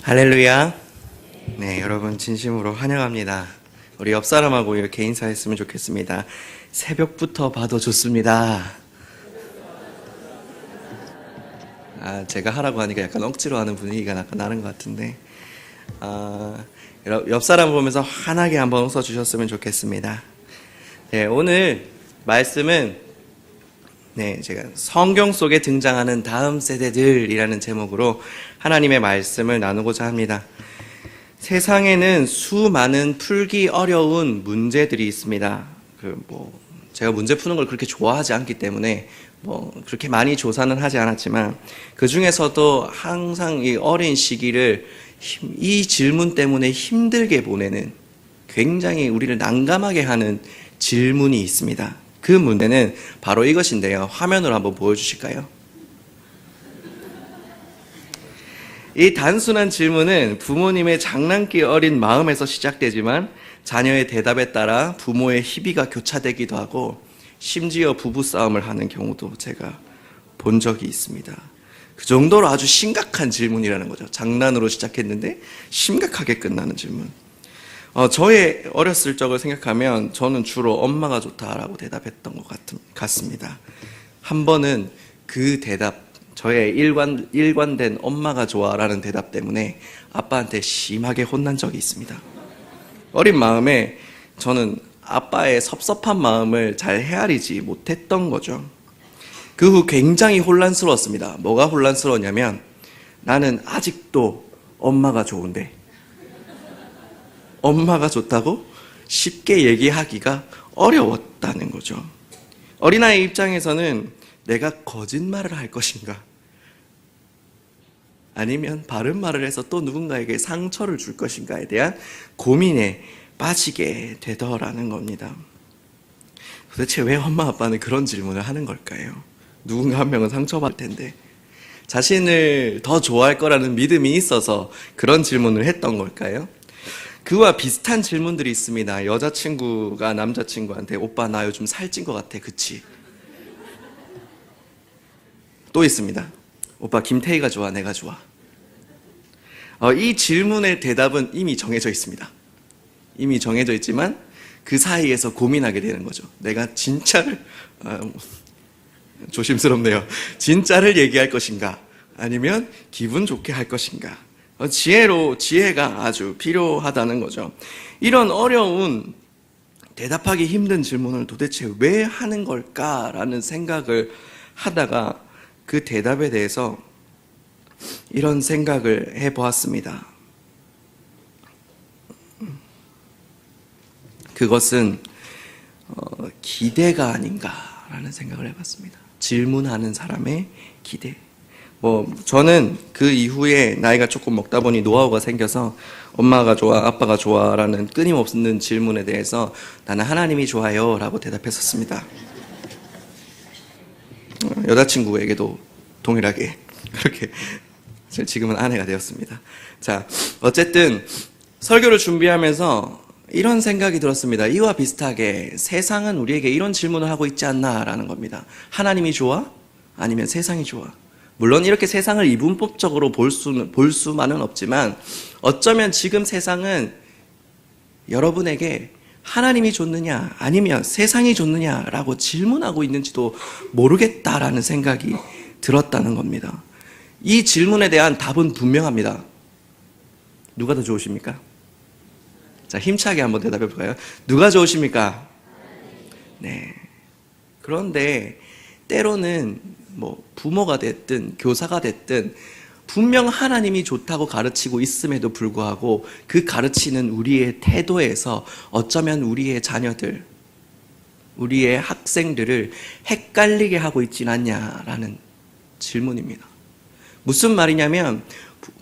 할렐루야. 네, 여러분 진심으로 환영합니다. 우리 옆 사람하고 이렇게 인사했으면 좋겠습니다. 새벽부터 봐도 좋습니다. 제가 하라고 하니까 약간 억지로 하는 분위기가 약간 나는 것 같은데, 옆 사람 보면서 환하게 한번 웃어주셨으면 좋겠습니다. 네, 오늘 말씀은 제가 성경 속에 등장하는 다음 세대들이라는 제목으로 하나님의 말씀을 나누고자 합니다. 세상에는 수많은 풀기 어려운 문제들이 있습니다. 제가 문제 푸는 걸 그렇게 좋아하지 않기 때문에 그렇게 많이 조사는 하지 않았지만, 그 중에서도 항상 이 어린 시기를 이 질문 때문에 힘들게 보내는, 굉장히 우리를 난감하게 하는 질문이 있습니다. 그 문제는 바로 이것인데요. 화면으로 한번 보여주실까요? 이 단순한 질문은 부모님의 장난기 어린 마음에서 시작되지만, 자녀의 대답에 따라 부모의 희비가 교차되기도 하고, 심지어 부부싸움을 하는 경우도 제가 본 적이 있습니다. 그 정도로 아주 심각한 질문이라는 거죠. 장난으로 시작했는데 심각하게 끝나는 질문. 저의 어렸을 적을 생각하면 저는 주로 엄마가 좋다라고 대답했던 것 같습니다. 한 번은 그 대답, 저의 일관된 엄마가 좋아라는 대답 때문에 아빠한테 심하게 혼난 적이 있습니다. 어린 마음에 저는 아빠의 섭섭한 마음을 잘 헤아리지 못했던 거죠. 그 후 굉장히 혼란스러웠습니다. 뭐가 혼란스러웠냐면, 나는 아직도 엄마가 좋은데, 엄마가 좋다고 쉽게 얘기하기가 어려웠다는 거죠. 어린아이 입장에서는 내가 거짓말을 할 것인가, 아니면 바른 말을 해서 또 누군가에게 상처를 줄 것인가에 대한 고민에 빠지게 되더라는 겁니다. 도대체 왜 엄마 아빠는 그런 질문을 하는 걸까요? 누군가 한 명은 상처받을 텐데, 자신을 더 좋아할 거라는 믿음이 있어서 그런 질문을 했던 걸까요? 그와 비슷한 질문들이 있습니다. 여자친구가 남자친구한테 오빠 나 요즘 살찐 것 같아, 그치? 또 있습니다. 오빠 김태희가 좋아, 내가 좋아? 이 질문의 대답은 이미 정해져 있습니다. 이미 정해져 있지만 그 사이에서 고민하게 되는 거죠. 내가 진짜를 조심스럽네요. 진짜를 얘기할 것인가, 아니면 기분 좋게 할 것인가. 지혜가 아주 필요하다는 거죠. 이런 어려운, 대답하기 힘든 질문을 도대체 왜 하는 걸까라는 생각을 하다가 그 대답에 대해서 이런 생각을 해보았습니다. 그것은 기대가 아닌가라는 생각을 해봤습니다. 질문하는 사람의 기대. 저는 그 이후에 나이가 조금 먹다 보니 노하우가 생겨서 엄마가 좋아, 아빠가 좋아라는 끊임없는 질문에 대해서 나는 하나님이 좋아요 라고 대답했었습니다. 여자친구에게도 동일하게 그렇게, 지금은 아내가 되었습니다. 자, 어쨌든 설교를 준비하면서 이런 생각이 들었습니다. 이와 비슷하게 세상은 우리에게 이런 질문을 하고 있지 않나라는 겁니다. 하나님이 좋아? 아니면 세상이 좋아? 물론 이렇게 세상을 이분법적으로 볼 수만은 없지만, 어쩌면 지금 세상은 여러분에게 하나님이 좋느냐 아니면 세상이 좋느냐라고 질문하고 있는지도 모르겠다라는 생각이 들었다는 겁니다. 이 질문에 대한 답은 분명합니다. 누가 더 좋으십니까? 자, 힘차게 한번 대답해 볼까요? 누가 좋으십니까? 네. 그런데 때로는 부모가 됐든 교사가 됐든 분명 하나님이 좋다고 가르치고 있음에도 불구하고 그 가르치는 우리의 태도에서 어쩌면 우리의 자녀들, 우리의 학생들을 헷갈리게 하고 있진 않냐라는 질문입니다. 무슨 말이냐면,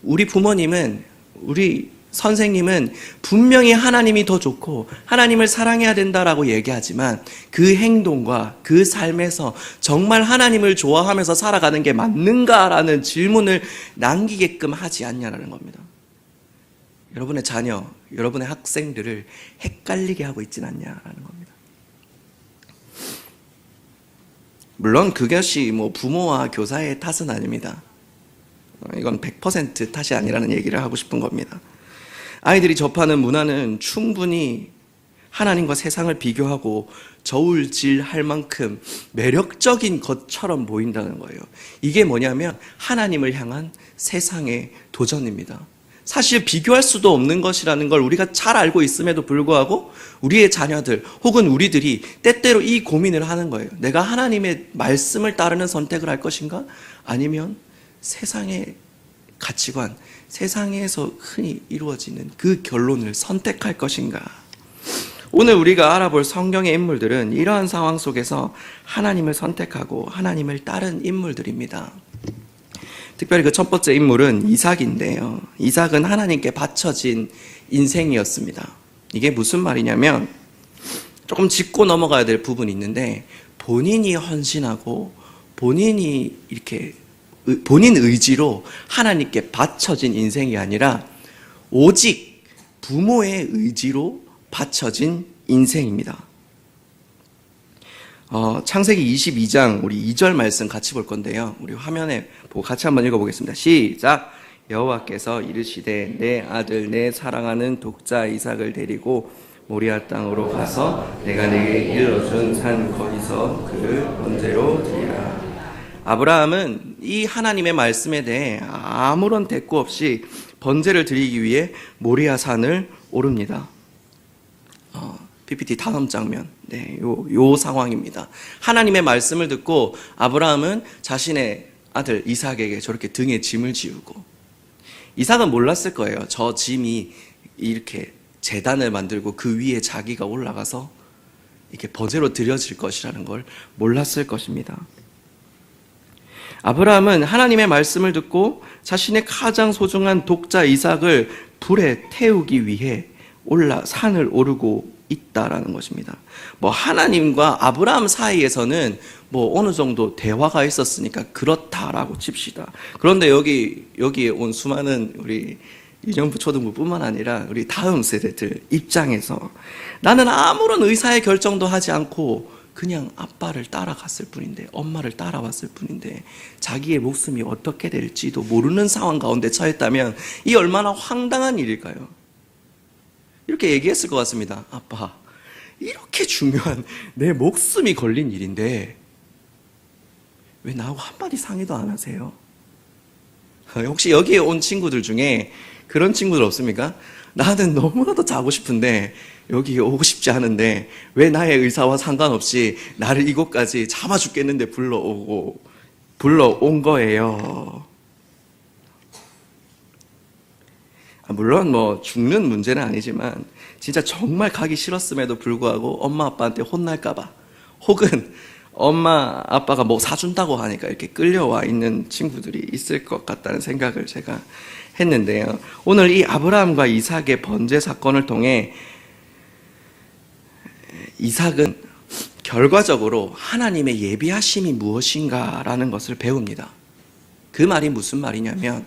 우리 부모님은, 우리 선생님은 분명히 하나님이 더 좋고 하나님을 사랑해야 된다라고 얘기하지만, 그 행동과 그 삶에서 정말 하나님을 좋아하면서 살아가는 게 맞는가라는 질문을 남기게끔 하지 않냐라는 겁니다. 여러분의 자녀, 여러분의 학생들을 헷갈리게 하고 있진 않냐라는 겁니다. 물론 그것이 부모와 교사의 탓은 아닙니다. 이건 100% 탓이 아니라는 얘기를 하고 싶은 겁니다. 아이들이 접하는 문화는 충분히 하나님과 세상을 비교하고 저울질할 만큼 매력적인 것처럼 보인다는 거예요. 이게 뭐냐면 하나님을 향한 세상의 도전입니다. 사실 비교할 수도 없는 것이라는 걸 우리가 잘 알고 있음에도 불구하고 우리의 자녀들 혹은 우리들이 때때로 이 고민을 하는 거예요. 내가 하나님의 말씀을 따르는 선택을 할 것인가? 아니면 세상의 가치관, 세상에서 흔히 이루어지는 그 결론을 선택할 것인가? 오늘 우리가 알아볼 성경의 인물들은 이러한 상황 속에서 하나님을 선택하고 하나님을 따른 인물들입니다. 특별히 그 첫 번째 인물은 이삭인데요. 이삭은 하나님께 바쳐진 인생이었습니다. 이게 무슨 말이냐면 조금 짚고 넘어가야 될 부분이 있는데 본인이 헌신하고 본인이 이렇게 본인 의지로 하나님께 바쳐진 인생이 아니라 오직 부모의 의지로 바쳐진 인생입니다. 창세기 22장 우리 2절 말씀 같이 볼 건데요. 우리 화면에 보고 같이 한번 읽어보겠습니다. 시작! 여호와께서 이르시되 내 아들 내 사랑하는 독자 이삭을 데리고 모리아 땅으로 가서 내가 내게 일러준 산 거기서 그를 번제로 드리라. 아브라함은 이 하나님의 말씀에 대해 아무런 대꾸 없이 번제를 드리기 위해 모리아 산을 오릅니다. PPT 다음 장면. 네, 요 상황입니다. 하나님의 말씀을 듣고 아브라함은 자신의 아들 이삭에게 저렇게 등에 짐을 지우고, 이삭은 몰랐을 거예요. 저 짐이 이렇게 제단을 만들고 그 위에 자기가 올라가서 이렇게 번제로 드려질 것이라는 걸 몰랐을 것입니다. 아브라함은 하나님의 말씀을 듣고 자신의 가장 소중한 독자 이삭을 불에 태우기 위해 산을 오르고 있다라는 것입니다. 하나님과 아브라함 사이에서는 어느 정도 대화가 있었으니까 그렇다라고 칩시다. 그런데 여기에 온 수많은 우리 유년부 초등부뿐만 아니라 우리 다음 세대들 입장에서 나는 아무런 의사의 결정도 하지 않고 그냥 아빠를 따라갔을 뿐인데, 엄마를 따라왔을 뿐인데 자기의 목숨이 어떻게 될지도 모르는 상황 가운데 처했다면 이 얼마나 황당한 일일까요? 이렇게 얘기했을 것 같습니다. 아빠, 이렇게 중요한 내 목숨이 걸린 일인데 왜 나하고 한마디 상의도 안 하세요? 혹시 여기에 온 친구들 중에 그런 친구들 없습니까? 나는 너무나도 자고 싶은데 여기에 오고 싶지 않은데 왜 나의 의사와 상관없이 나를 이곳까지 참아 죽겠는데 불러온 거예요. 물론 죽는 문제는 아니지만 진짜 정말 가기 싫었음에도 불구하고 엄마 아빠한테 혼날까봐, 혹은 엄마 아빠가 사준다고 하니까 이렇게 끌려와 있는 친구들이 있을 것 같다는 생각을 제가 했는데요. 오늘 이 아브라함과 이삭의 번제 사건을 통해 이삭은 결과적으로 하나님의 예비하심이 무엇인가라는 것을 배웁니다. 그 말이 무슨 말이냐면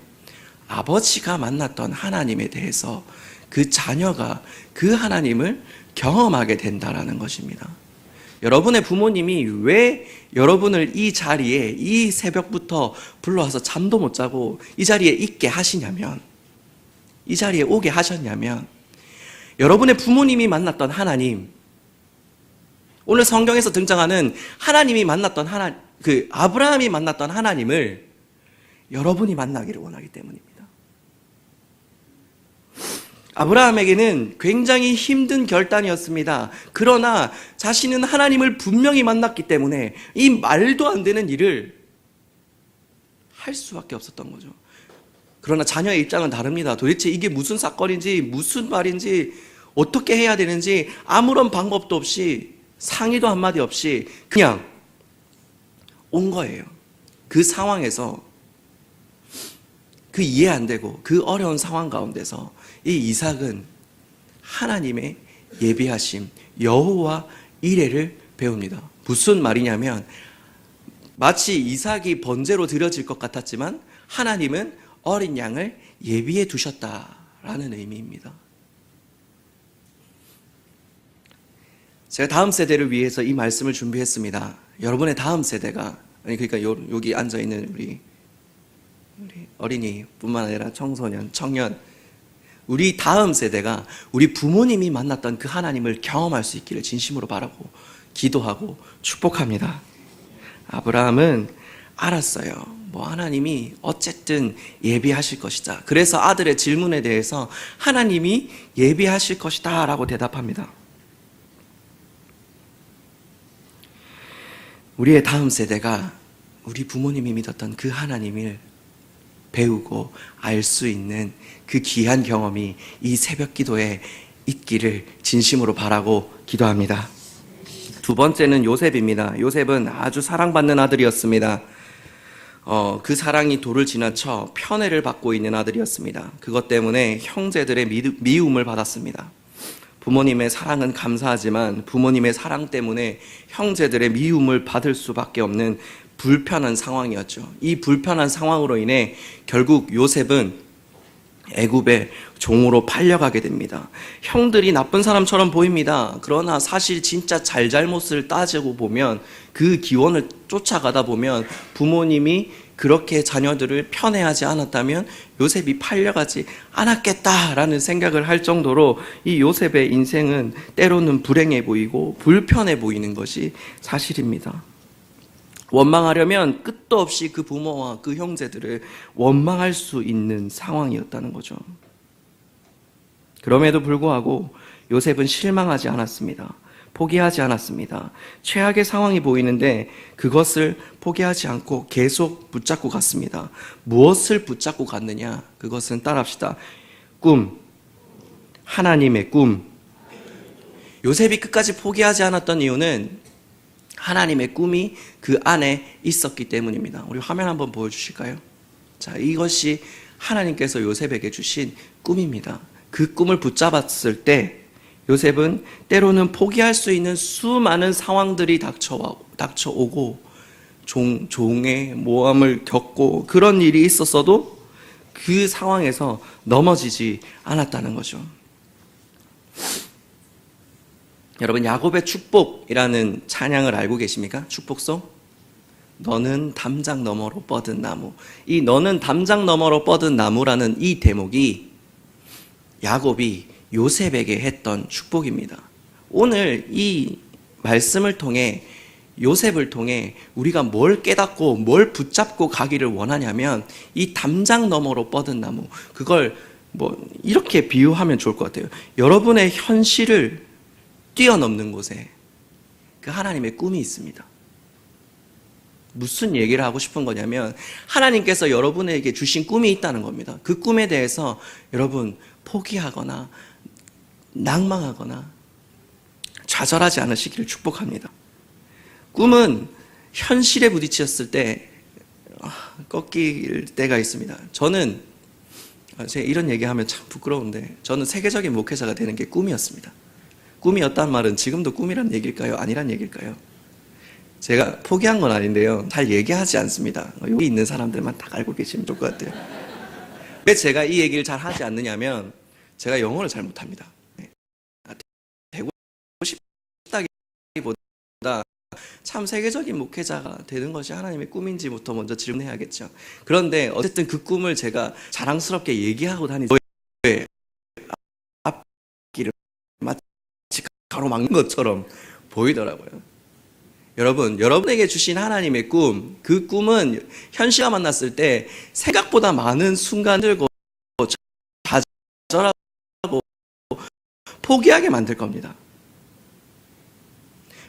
아버지가 만났던 하나님에 대해서 그 자녀가 그 하나님을 경험하게 된다라는 것입니다. 여러분의 부모님이 왜 여러분을 이 자리에 이 새벽부터 불러와서 잠도 못 자고 이 자리에 있게 하시냐면, 이 자리에 오게 하셨냐면 여러분의 부모님이 만났던 하나님, 오늘 성경에서 등장하는 하나님이 만났던 아브라함이 만났던 하나님을 여러분이 만나기를 원하기 때문입니다. 아브라함에게는 굉장히 힘든 결단이었습니다. 그러나 자신은 하나님을 분명히 만났기 때문에 이 말도 안 되는 일을 할 수밖에 없었던 거죠. 그러나 자녀의 입장은 다릅니다. 도대체 이게 무슨 사건인지, 무슨 말인지, 어떻게 해야 되는지 아무런 방법도 없이, 상의도 한마디 없이 그냥 온 거예요. 그 상황에서, 그 이해 안 되고 그 어려운 상황 가운데서 이 이삭은 하나님의 예비하심, 여호와 이레를 배웁니다. 무슨 말이냐면 마치 이삭이 번제로 드려질 것 같았지만 하나님은 어린 양을 예비해 두셨다라는 의미입니다. 제가 다음 세대를 위해서 이 말씀을 준비했습니다. 여러분의 다음 세대가, 그러니까 여기 앉아있는 우리 어린이뿐만 아니라 청소년, 청년, 우리 다음 세대가 우리 부모님이 만났던 그 하나님을 경험할 수 있기를 진심으로 바라고 기도하고 축복합니다. 아브라함은 알았어요. 하나님이 어쨌든 예비하실 것이다. 그래서 아들의 질문에 대해서 하나님이 예비하실 것이다 라고 대답합니다. 우리의 다음 세대가 우리 부모님이 믿었던 그 하나님을 배우고 알 수 있는 그 귀한 경험이 이 새벽 기도에 있기를 진심으로 바라고 기도합니다. 두 번째는 요셉입니다. 요셉은 아주 사랑받는 아들이었습니다. 그 사랑이 도를 지나쳐 편애를 받고 있는 아들이었습니다. 그것 때문에 형제들의 미움을 받았습니다. 부모님의 사랑은 감사하지만 부모님의 사랑 때문에 형제들의 미움을 받을 수밖에 없는 불편한 상황이었죠. 이 불편한 상황으로 인해 결국 요셉은 애굽의 종으로 팔려가게 됩니다. 형들이 나쁜 사람처럼 보입니다. 그러나 사실 진짜 잘잘못을 따지고 보면 그 기원을 쫓아가다 보면 부모님이 그렇게 자녀들을 편애하지 않았다면 요셉이 팔려가지 않았겠다라는 생각을 할 정도로 이 요셉의 인생은 때로는 불행해 보이고 불편해 보이는 것이 사실입니다. 원망하려면 끝도 없이 그 부모와 그 형제들을 원망할 수 있는 상황이었다는 거죠. 그럼에도 불구하고 요셉은 실망하지 않았습니다. 포기하지 않았습니다. 최악의 상황이 보이는데 그것을 포기하지 않고 계속 붙잡고 갔습니다. 무엇을 붙잡고 갔느냐? 그것은 따라합시다. 꿈. 하나님의 꿈. 요셉이 끝까지 포기하지 않았던 이유는 하나님의 꿈이 그 안에 있었기 때문입니다. 우리 화면 한번 보여주실까요? 자, 이것이 하나님께서 요셉에게 주신 꿈입니다. 그 꿈을 붙잡았을 때 요셉은 때로는 포기할 수 있는 수많은 상황들이 닥쳐오고 종의 모함을 겪고 그런 일이 있었어도 그 상황에서 넘어지지 않았다는 거죠. 여러분, 야곱의 축복이라는 찬양을 알고 계십니까? 축복송? 너는 담장 너머로 뻗은 나무. 이 너는 담장 너머로 뻗은 나무라는 이 대목이 야곱이 요셉에게 했던 축복입니다. 오늘 이 말씀을 통해 요셉을 통해 우리가 뭘 깨닫고 뭘 붙잡고 가기를 원하냐면 이 담장 너머로 뻗은 나무, 그걸 이렇게 비유하면 좋을 것 같아요. 여러분의 현실을 뛰어넘는 곳에 그 하나님의 꿈이 있습니다. 무슨 얘기를 하고 싶은 거냐면 하나님께서 여러분에게 주신 꿈이 있다는 겁니다. 그 꿈에 대해서 여러분 포기하거나 낭망하거나 좌절하지 않으시기를 축복합니다. 꿈은 현실에 부딪혔을 때 꺾일 때가 있습니다. 저는 제가 이런 얘기하면 참 부끄러운데 저는 세계적인 목회자가 되는 게 꿈이었습니다. 꿈이었단 말은 지금도 꿈이란 얘기일까요? 아니란 얘기일까요? 제가 포기한 건 아닌데요. 잘 얘기하지 않습니다. 여기 있는 사람들만 다 알고 계시면 좋을 것 같아요. 왜 제가 이 얘기를 잘 하지 않느냐면 제가 영어를 잘 못합니다. 되고 싶다기보다 참 세계적인 목회자가 되는 것이 하나님의 꿈인지부터 먼저 질문해야겠죠. 그런데 어쨌든 그 꿈을 제가 자랑스럽게 얘기하고 다니는 저의 앞길을 마치 가로막는 것처럼 보이더라고요. 여러분, 여러분에게 주신 하나님의 꿈, 그 꿈은 현실과 만났을 때 생각보다 많은 순간들고 좌절하고 포기하게 만들 겁니다.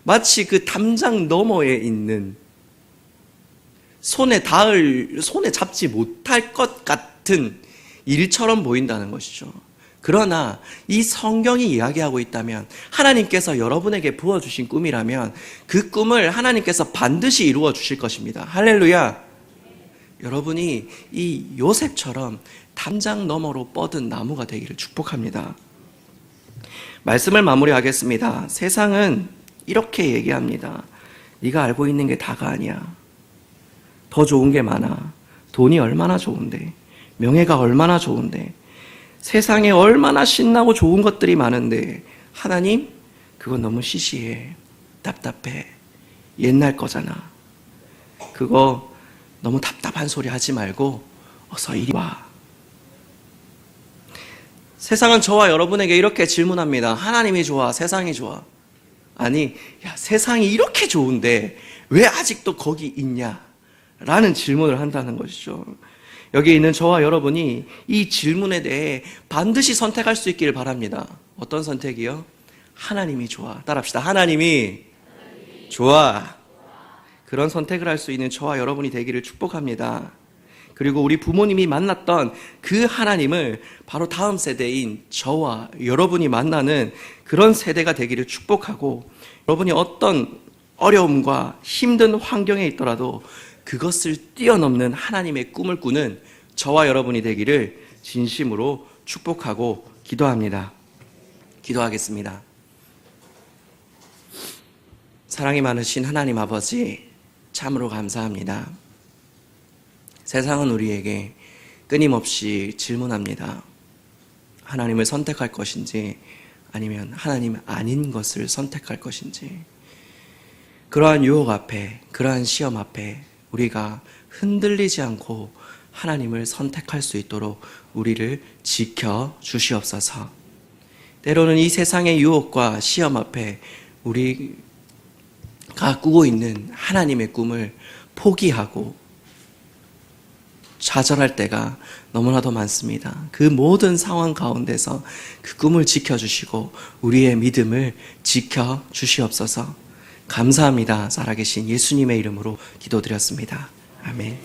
마치 그 담장 너머에 있는 손에 잡지 못할 것 같은 일처럼 보인다는 것이죠. 그러나 이 성경이 이야기하고 있다면 하나님께서 여러분에게 부어주신 꿈이라면 그 꿈을 하나님께서 반드시 이루어 주실 것입니다. 할렐루야. 여러분이 이 요셉처럼 담장 너머로 뻗은 나무가 되기를 축복합니다. 말씀을 마무리하겠습니다. 세상은 이렇게 얘기합니다. 네가 알고 있는 게 다가 아니야. 더 좋은 게 많아. 돈이 얼마나 좋은데, 명예가 얼마나 좋은데, 세상에 얼마나 신나고 좋은 것들이 많은데 하나님, 그건 너무 시시해, 답답해, 옛날 거잖아. 그거 너무 답답한 소리 하지 말고 어서 이리 와. 세상은 저와 여러분에게 이렇게 질문합니다. 하나님이 좋아, 세상이 좋아. 아니, 야, 세상이 이렇게 좋은데 왜 아직도 거기 있냐? 라는 질문을 한다는 것이죠. 여기 있는 저와 여러분이 이 질문에 대해 반드시 선택할 수 있기를 바랍니다. 어떤 선택이요? 하나님이 좋아. 따라합시다. 하나님이 좋아. 그런 선택을 할 수 있는 저와 여러분이 되기를 축복합니다. 그리고 우리 부모님이 만났던 그 하나님을 바로 다음 세대인 저와 여러분이 만나는 그런 세대가 되기를 축복하고, 여러분이 어떤 어려움과 힘든 환경에 있더라도 그것을 뛰어넘는 하나님의 꿈을 꾸는 저와 여러분이 되기를 진심으로 축복하고 기도합니다. 기도하겠습니다. 사랑이 많으신 하나님 아버지, 참으로 감사합니다. 세상은 우리에게 끊임없이 질문합니다. 하나님을 선택할 것인지 아니면 하나님 아닌 것을 선택할 것인지. 그러한 유혹 앞에, 그러한 시험 앞에 우리가 흔들리지 않고 하나님을 선택할 수 있도록 우리를 지켜 주시옵소서. 때로는 이 세상의 유혹과 시험 앞에 우리가 꾸고 있는 하나님의 꿈을 포기하고 좌절할 때가 너무나도 많습니다. 그 모든 상황 가운데서 그 꿈을 지켜주시고 우리의 믿음을 지켜주시옵소서. 감사합니다. 살아계신 예수님의 이름으로 기도드렸습니다. 아멘.